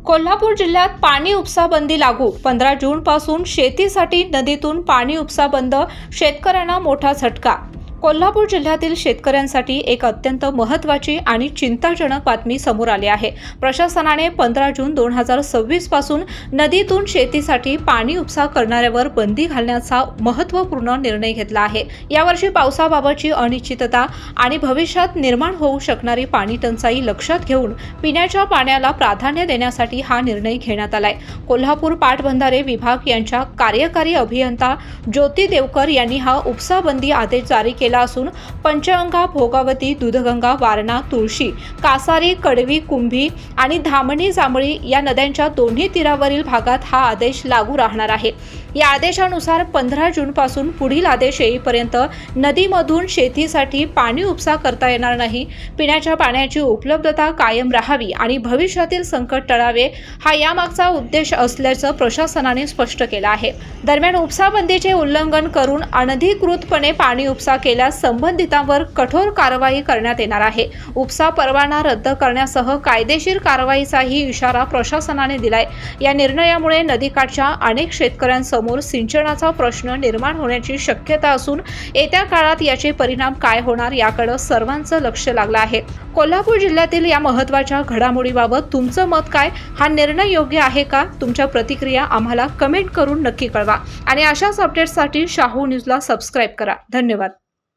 कोल्हापूर जिल्ह्यात पाणी उपसा बंदी लागू 15 जून पासून शेतीसाठी नदीतून पाणी उपसा बंद, शेतकऱ्यांना मोठा झटका। कोल्हापूर जिल्ह्यातील शेतकऱ्यांसाठी एक अत्यंत महत्त्वाची आणि चिंताजनक बातमी समोर आली आहे। प्रशासनाने 15 जून 2026 पासून नदीतून शेतीसाठी पाणी उपसा करणाऱ्यावर बंदी घालण्याचा महत्त्वपूर्ण निर्णय घेतला आहे। यावर्षी पावसाबाबतची अनिश्चितता आणि भविष्यात निर्माण होऊ शकणारी पाणी टंचाई लक्षात घेऊन पिण्याच्या पाण्याला प्राधान्य देण्यासाठी हा निर्णय घेण्यात आलाय। कोल्हापूर पाटबंधारे विभाग यांच्या कार्यकारी अभियंता ज्योती देवकर यांनी हा उपसा बंदी आदेश जारी केला असून पंचगंगा, भोगावती, दूधगंगा, वारणा, तुळशी, कासारी, कडवी, कुंभी आणि धामणी जांभळी या नद्यांच्या दोन्ही तीरावरील भागात हा आदेश लागू राहणार आहे। या आदेशानुसार 15 जून पासून पुढील आदेश येईपर्यंत नदीमधून शेतीसाठी पाणी उपसा करता येणार नाही। पिण्याच्या पाण्याची उपलब्धता कायम राहावी आणि भविष्यातील संकट टळावे हा यामागचा उद्देश असल्याचं प्रशासनाने स्पष्ट केलं आहे। दरम्यान उपसा बंदीचे उल्लंघन करून अनधिकृतपणे पाणी उपसा केल्यास संबंधितांवर कठोर कारवाई करण्यात येणार आहे। उपसा परवाना रद्द करण्यासह कायदेशीर कारवाईचाही इशारा प्रशासनाने दिलाय। या निर्णयामुळे नदीकाठच्या अनेक शेतकऱ्यांसमोर सिंचनाचा प्रश्न निर्माण होण्याची शक्यता असून येत्या काळात याचे परिणाम काय होणार याकडे सर्वांचं लक्ष लागलं आहे। कोल्हापूर जिल्ह्यातील या महत्त्वाच्या घडामोडीबाबत तुमचं मत काय? हा निर्णय योग्य आहे का? तुमच्या प्रतिक्रिया आम्हाला कमेंट करून नक्की कळवा आणि अशाच अपडेट्ससाठी शाहू न्यूजला सबस्क्राईब करा। धन्यवाद।